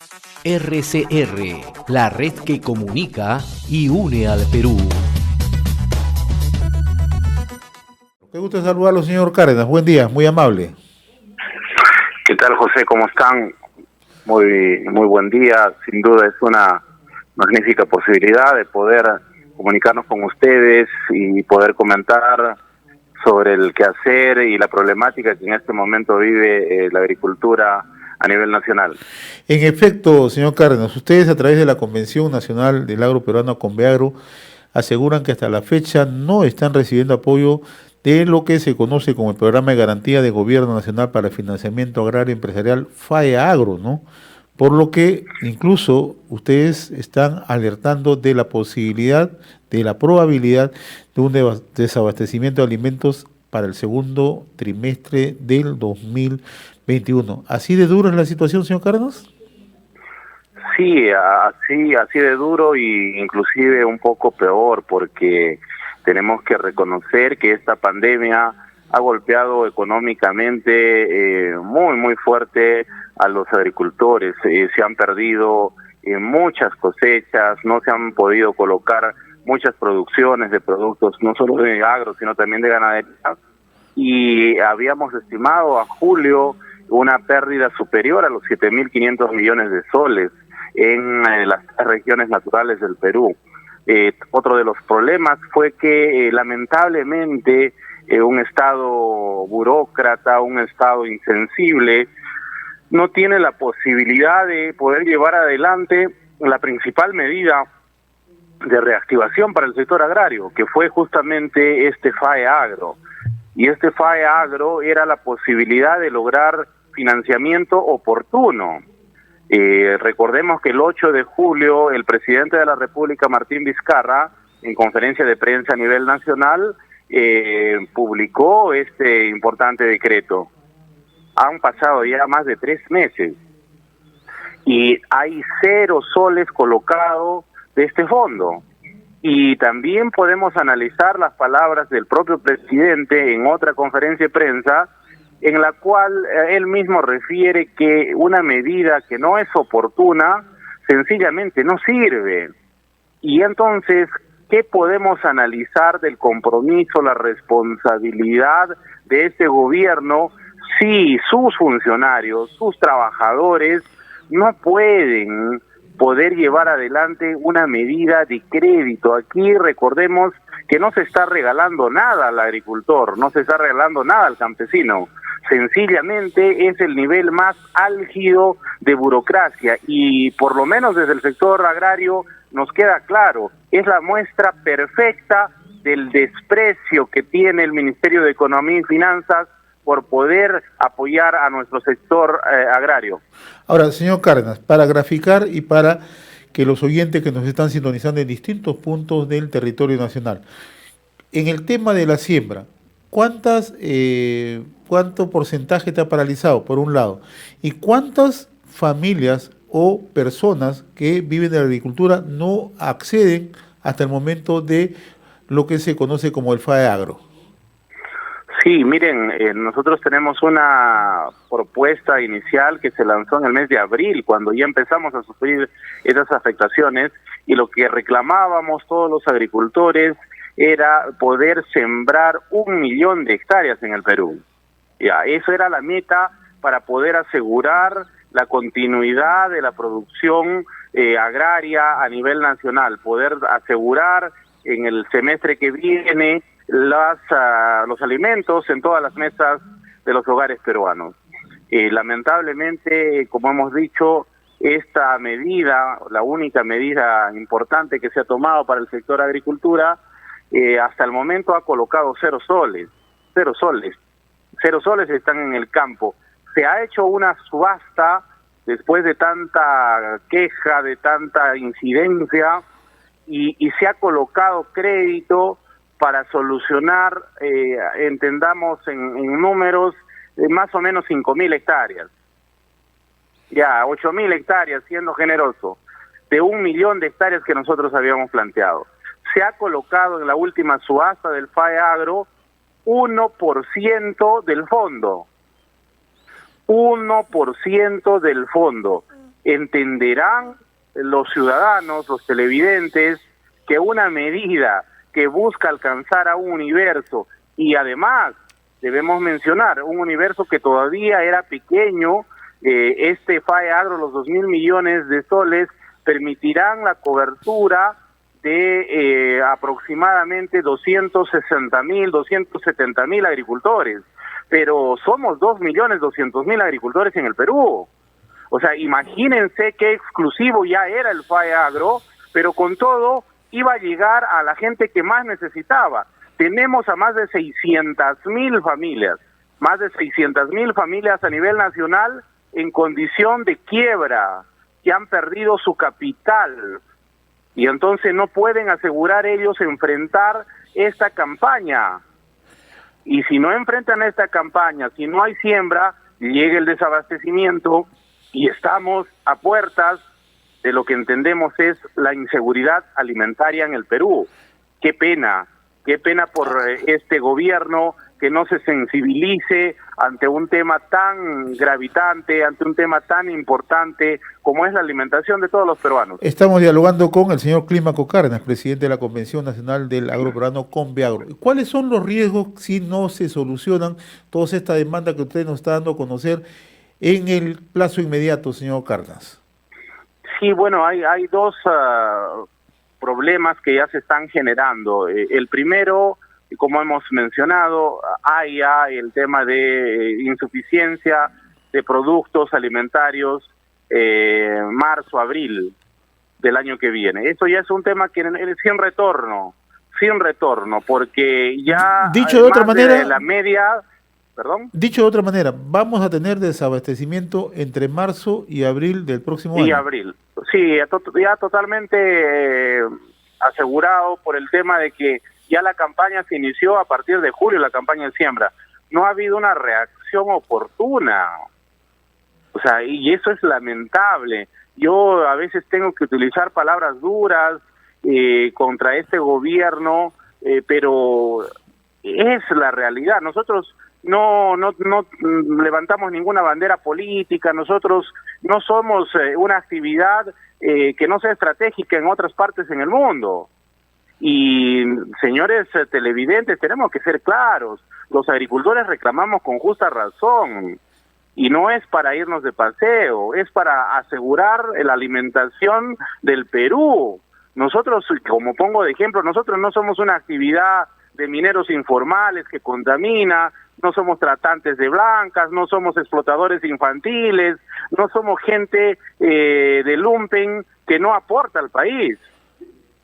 RCR, la red que comunica y une al Perú. Qué gusto saludarlo, señor Cárdenas. Buen día, muy amable. ¿Qué tal, José? ¿Cómo están? Muy buen día. Sin duda es una magnífica posibilidad de poder comunicarnos con ustedes y poder comentar sobre el quehacer y la problemática que en este momento vive la agricultura a nivel nacional. En efecto, señor Cárdenas, ustedes a través de la Convención Nacional del Agro Peruano, Conveagro, aseguran que hasta la fecha no están recibiendo apoyo de lo que se conoce como el Programa de Garantía de Gobierno Nacional para el Financiamiento Agrario Empresarial, FAEAGRO, ¿no? Por lo que incluso ustedes están alertando de la posibilidad, de la probabilidad de un desabastecimiento de alimentos para el segundo trimestre del 2021. ¿Así de dura es la situación, señor Cárdenas? Sí, así de duro y inclusive un poco peor, porque tenemos que reconocer que esta pandemia ha golpeado económicamente muy fuerte a los agricultores. Se han perdido muchas cosechas, no se han podido colocar muchas producciones de productos, no solo de agro, sino también de ganadería. Y habíamos estimado a julio una pérdida superior a los 7.500 millones de soles en las regiones naturales del Perú. Otro de los problemas fue que lamentablemente un Estado burócrata, un Estado insensible, no tiene la posibilidad de poder llevar adelante la principal medida de reactivación para el sector agrario, que fue justamente este FAEAGRO. Y este FAEAGRO era la posibilidad de lograr financiamiento oportuno. Recordemos que el 8 de julio el presidente de la República, Martín Vizcarra, en conferencia de prensa a nivel nacional, publicó este importante decreto. Han pasado ya más de 3 meses y hay 0 soles colocados de este fondo. Y también podemos analizar las palabras del propio presidente en otra conferencia de prensa, en la cual él mismo refiere que una medida que no es oportuna sencillamente no sirve. Y entonces, ¿qué podemos analizar del compromiso, la responsabilidad de este gobierno si sus funcionarios, sus trabajadores no pueden poder llevar adelante una medida de crédito? Aquí recordemos que no se está regalando nada al agricultor, no se está regalando nada al campesino. Sencillamente es el nivel más álgido de burocracia y por lo menos desde el sector agrario nos queda claro, es la muestra perfecta del desprecio que tiene el Ministerio de Economía y Finanzas por poder apoyar a nuestro sector agrario. Ahora, señor Cárdenas, para graficar y para que los oyentes que nos están sintonizando en distintos puntos del territorio nacional, en el tema de la siembra, ¿cuánto porcentaje está paralizado, por un lado? ¿Y cuántas familias o personas que viven de la agricultura no acceden hasta el momento de lo que se conoce como el FAEAGRO? Sí, miren, nosotros tenemos una propuesta inicial que se lanzó en el mes de abril, cuando ya empezamos a sufrir esas afectaciones, y lo que reclamábamos todos los agricultores era poder sembrar 1 millón de hectáreas en el Perú. Ya, eso era la meta para poder asegurar la continuidad de la producción agraria a nivel nacional, poder asegurar en el semestre que viene los alimentos en todas las mesas de los hogares peruanos. Lamentablemente, como hemos dicho, esta medida, la única medida importante que se ha tomado para el sector agricultura, hasta el momento ha colocado 0 soles. 0 soles. 0 soles están en el campo. Se ha hecho una subasta después de tanta queja, de tanta incidencia, y se ha colocado crédito para solucionar, entendamos en números, más o menos 5.000 hectáreas. Ya, 8.000 hectáreas, siendo generoso, de 1 millón de hectáreas que nosotros habíamos planteado. Se ha colocado en la última subasta del FAEAGRO 1% del fondo. 1% del fondo. entenderán los ciudadanos, los televidentes, que una medida que busca alcanzar a un universo, y además debemos mencionar un universo que todavía era pequeño, este FAE Agro, los 2.000 millones de soles, permitirán la cobertura de aproximadamente 260.000, 270.000 agricultores, pero somos 2.200.000 agricultores en el Perú. O sea, imagínense qué exclusivo ya era el FAE Agro, pero con todo iba a llegar a la gente que más necesitaba. Tenemos a más de 600.000 familias, más de 600.000 familias a nivel nacional en condición de quiebra, que han perdido su capital, y entonces no pueden asegurar ellos enfrentar esta campaña. Y si no enfrentan esta campaña, si no hay siembra, llega el desabastecimiento y estamos a puertas de lo que entendemos es la inseguridad alimentaria en el Perú. Qué pena por este gobierno que no se sensibilice ante un tema tan gravitante, ante un tema tan importante como es la alimentación de todos los peruanos. Estamos dialogando con el señor Clímaco Cárdenas, presidente de la Convención Nacional del Agro Peruano, Conveagro. ¿Cuáles son los riesgos si no se solucionan todas estas demandas que usted nos está dando a conocer en el plazo inmediato, señor Cárdenas? Sí, bueno, hay dos problemas que ya se están generando. El primero, como hemos mencionado, hay ya el tema de insuficiencia de productos alimentarios marzo, abril del año que viene. Eso ya es un tema que es sin retorno, porque ya dicho de otra manera, de la media, dicho de otra manera, vamos a tener desabastecimiento entre marzo y abril del próximo año. Y abril, sí, ya totalmente asegurado por el tema de que ya la campaña se inició a partir de julio, la campaña de siembra. No ha habido una reacción oportuna. O sea, y eso es lamentable. Yo a veces tengo que utilizar palabras duras contra este gobierno, pero es la realidad. Nosotros no levantamos ninguna bandera política, nosotros no somos una actividad que no sea estratégica en otras partes en el mundo. Y señores televidentes, tenemos que ser claros, los agricultores reclamamos con justa razón, y no es para irnos de paseo, es para asegurar la alimentación del Perú. Nosotros, como pongo de ejemplo, nosotros no somos una actividad de mineros informales que contamina, no somos tratantes de blancas, no somos explotadores infantiles, no somos gente de lumpen que no aporta al país.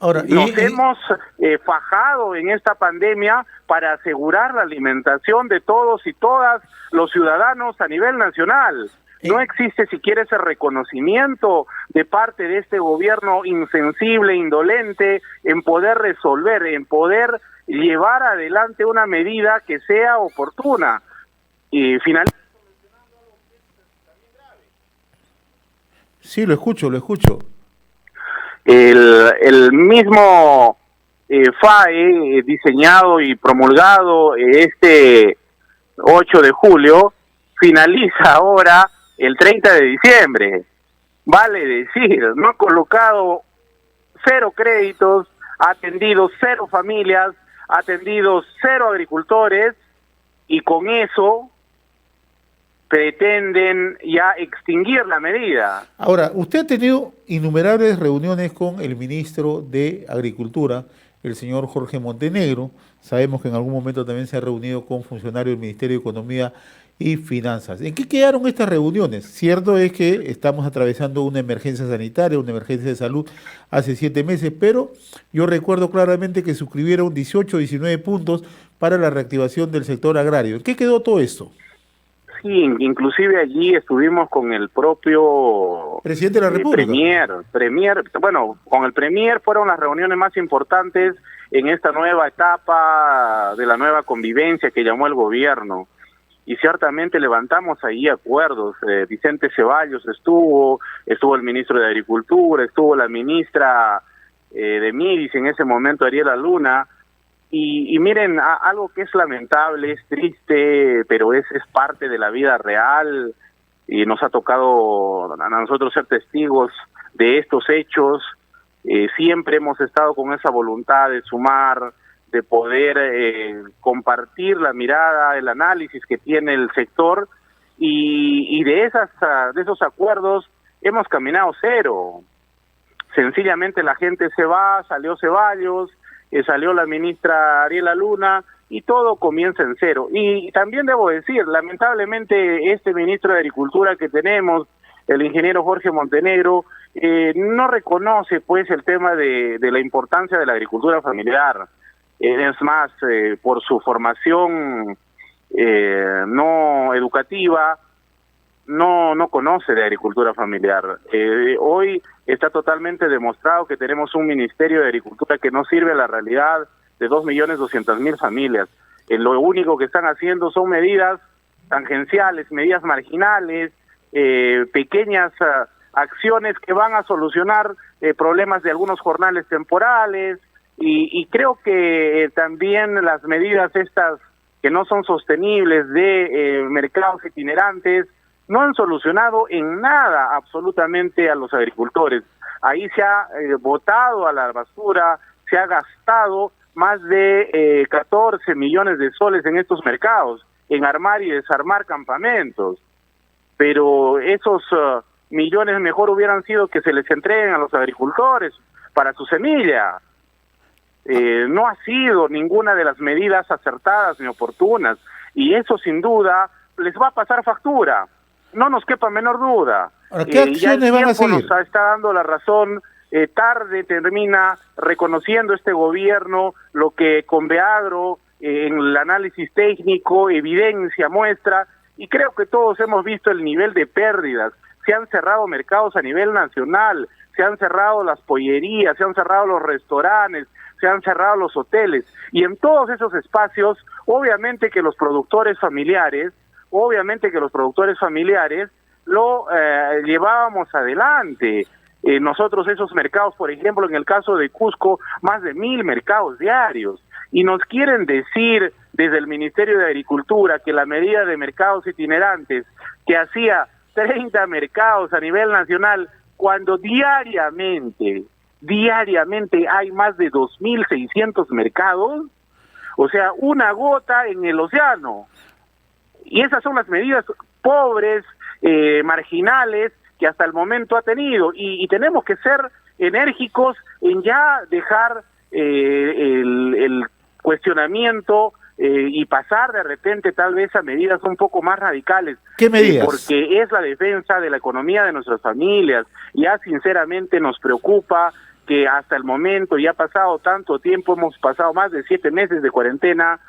Ahora, nos hemos fajado en esta pandemia para asegurar la alimentación de todos y todas los ciudadanos a nivel nacional. No existe siquiera ese reconocimiento de parte de este gobierno insensible, indolente, en poder resolver, en poder llevar adelante una medida que sea oportuna. Y finalmente... Sí, lo escucho. El mismo FAE diseñado y promulgado este 8 de julio finaliza ahora el 30 de diciembre. Vale decir, no ha colocado 0 créditos, ha atendido 0 familias, ha atendido 0 agricultores, y con eso pretenden ya extinguir la medida. Ahora, usted ha tenido innumerables reuniones con el ministro de Agricultura, el señor Jorge Montenegro. Sabemos que en algún momento también se ha reunido con funcionarios del Ministerio de Economía y Finanzas. ¿En qué quedaron estas reuniones? Cierto es que estamos atravesando una emergencia sanitaria, una emergencia de salud hace 7 meses, pero yo recuerdo claramente que suscribieron 18 o 19 puntos para la reactivación del sector agrario. ¿En qué quedó todo esto? Sí, inclusive allí estuvimos con el propio presidente de la República. Premier, bueno, con el Premier fueron las reuniones más importantes en esta nueva etapa de la nueva convivencia que llamó el gobierno. Y ciertamente levantamos ahí acuerdos. Vicente Ceballos estuvo el ministro de Agricultura, estuvo la ministra de Midis en ese momento, Ariela Luna. Y miren, algo que es lamentable, es triste, pero es parte de la vida real. y nos ha tocado a nosotros ser testigos de estos hechos. Siempre hemos estado con esa voluntad de sumar, de poder compartir la mirada, el análisis que tiene el sector, y de esos acuerdos hemos caminado cero. Sencillamente la gente se va, salió Ceballos, salió la ministra Ariela Luna, y todo comienza en cero. Y también debo decir, lamentablemente este ministro de Agricultura que tenemos, el ingeniero Jorge Montenegro, no reconoce pues el tema de la importancia de la agricultura familiar. Es más, por su formación no educativa, no conoce de agricultura familiar. Hoy está totalmente demostrado que tenemos un Ministerio de Agricultura que no sirve a la realidad de 2.200.000 familias. Lo único que están haciendo son medidas tangenciales, medidas marginales, pequeñas acciones que van a solucionar problemas de algunos jornales temporales, y creo que también las medidas estas que no son sostenibles de mercados itinerantes no han solucionado en nada absolutamente a los agricultores. Ahí se ha botado a la basura, se ha gastado más de 14 millones de soles en estos mercados, en armar y desarmar campamentos. Pero esos millones mejor hubieran sido que se les entreguen a los agricultores para su semilla. No ha sido ninguna de las medidas acertadas ni oportunas, y eso sin duda les va a pasar factura, no nos quepa menor duda. Ahora, ¿qué acciones van a seguir? Nos está dando la razón. Tarde termina reconociendo este gobierno lo que Conveagro en el análisis técnico evidencia, muestra, y creo que todos hemos visto el nivel de pérdidas. Se han cerrado mercados a nivel nacional, se han cerrado las pollerías, se han cerrado los restaurantes, se han cerrado los hoteles, y en todos esos espacios, obviamente que los productores familiares lo llevábamos adelante. Nosotros esos mercados, por ejemplo, en el caso de Cusco, más de 1.000 mercados diarios, y nos quieren decir desde el Ministerio de Agricultura que la medida de mercados itinerantes, que hacía 30 mercados a nivel nacional, cuando diariamente hay más de 2.600 mercados, o sea, una gota en el océano. Y esas son las medidas pobres, marginales, que hasta el momento ha tenido, y tenemos que ser enérgicos en ya dejar el cuestionamiento y pasar de repente tal vez a medidas un poco más radicales. ¿Qué medidas? Porque es la defensa de la economía de nuestras familias. Ya sinceramente nos preocupa que hasta el momento, ya ha pasado tanto tiempo, hemos pasado más de 7 meses de cuarentena,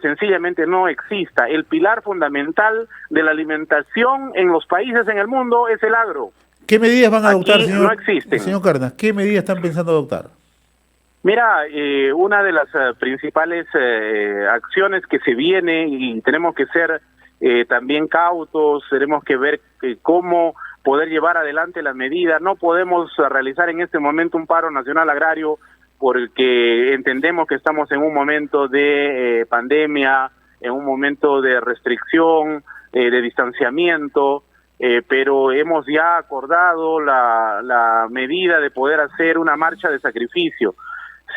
sencillamente no exista. El pilar fundamental de la alimentación en los países en el mundo es el agro. ¿Qué medidas van a adoptar, Aquí señor? No existen. Señor Cárdenas, ¿qué medidas están pensando adoptar? Mira, una de las principales acciones que se viene, y tenemos que ser también cautos, tenemos que ver cómo poder llevar adelante la medida. No podemos realizar en este momento un paro nacional agrario, porque entendemos que estamos en un momento de pandemia, en un momento de restricción, de distanciamiento, pero hemos ya acordado la medida de poder hacer una marcha de sacrificio.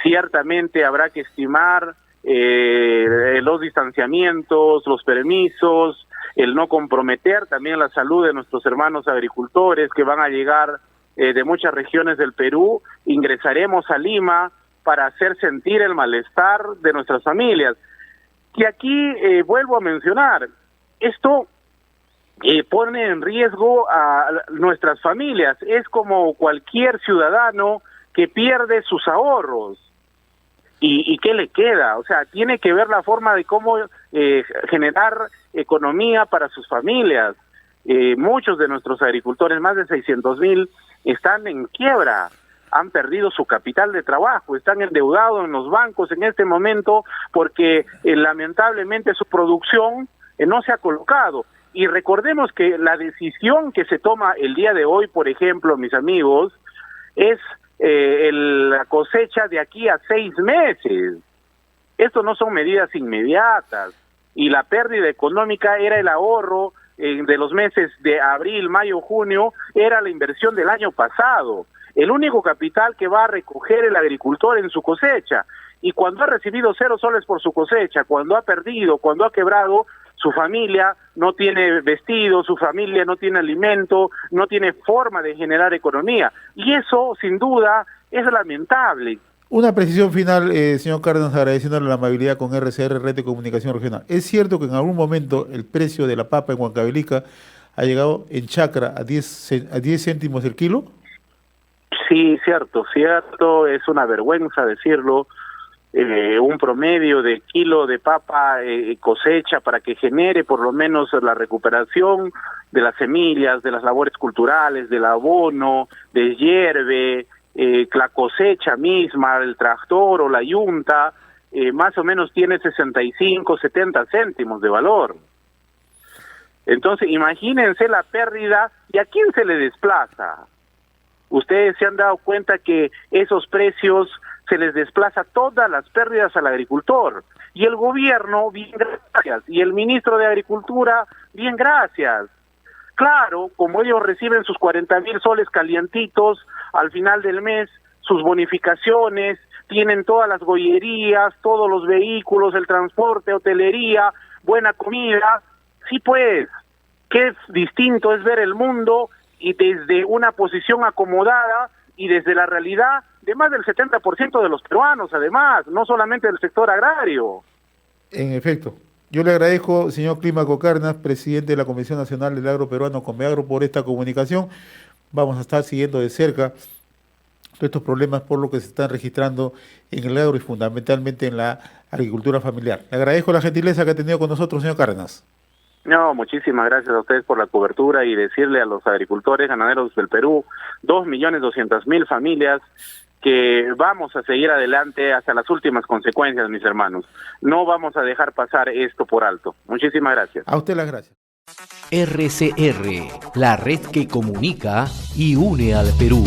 Ciertamente habrá que estimar los distanciamientos, los permisos, el no comprometer también la salud de nuestros hermanos agricultores que van a llegar de muchas regiones del Perú. Ingresaremos a Lima para hacer sentir el malestar de nuestras familias. Y aquí vuelvo a mencionar, esto pone en riesgo a nuestras familias. Es como cualquier ciudadano que pierde sus ahorros. ¿Y qué le queda? O sea, tiene que ver la forma de cómo generar economía para sus familias. Muchos de nuestros agricultores, más de 600.000, están en quiebra, han perdido su capital de trabajo, están endeudados en los bancos en este momento porque lamentablemente su producción no se ha colocado. Y recordemos que la decisión que se toma el día de hoy, por ejemplo, mis amigos, es la cosecha de aquí a 6 meses. Esto no son medidas inmediatas, y la pérdida económica era el ahorro de los meses de abril, mayo, junio, era la inversión del año pasado. El único capital que va a recoger el agricultor en su cosecha. Y cuando ha recibido 0 soles por su cosecha, cuando ha perdido, cuando ha quebrado, su familia no tiene vestido, su familia no tiene alimento, no tiene forma de generar economía. Y eso, sin duda, es lamentable. Una precisión final, señor Cárdenas, agradeciéndole la amabilidad con RCR, Red de Comunicación Regional. ¿Es cierto que en algún momento el precio de la papa en Huancavelica ha llegado en chacra a 10 céntimos el kilo? Sí, cierto, es una vergüenza decirlo. Un promedio de kilo de papa cosecha para que genere por lo menos la recuperación de las semillas, de las labores culturales, del abono, del hierve, la cosecha misma, el tractor o la yunta, más o menos tiene 65, 70 céntimos de valor. Entonces, imagínense la pérdida, ¿y a quién se le desplaza? Ustedes se han dado cuenta que esos precios se les desplaza todas las pérdidas al agricultor. Y el gobierno, bien gracias. Y el ministro de Agricultura, bien gracias. Claro, como ellos reciben sus 40,000 soles calientitos al final del mes, sus bonificaciones, tienen todas las gollerías, todos los vehículos, el transporte, hotelería, buena comida. Sí, pues, qué distinto es ver el mundo y desde una posición acomodada y desde la realidad de más del 70% de los peruanos, además, no solamente del sector agrario. En efecto. Yo le agradezco, señor Clímaco Cárdenas, presidente de la Comisión Nacional del Agro Peruano, Conveagro, por esta comunicación. Vamos a estar siguiendo de cerca estos problemas por lo que se están registrando en el agro y fundamentalmente en la agricultura familiar. Le agradezco la gentileza que ha tenido con nosotros, señor Cárdenas. No, muchísimas gracias a ustedes por la cobertura y decirle a los agricultores ganaderos del Perú, 2.200.000 familias, que vamos a seguir adelante hasta las últimas consecuencias, mis hermanos. No vamos a dejar pasar esto por alto. Muchísimas gracias. A usted las gracias. RCR, la red que comunica y une al Perú.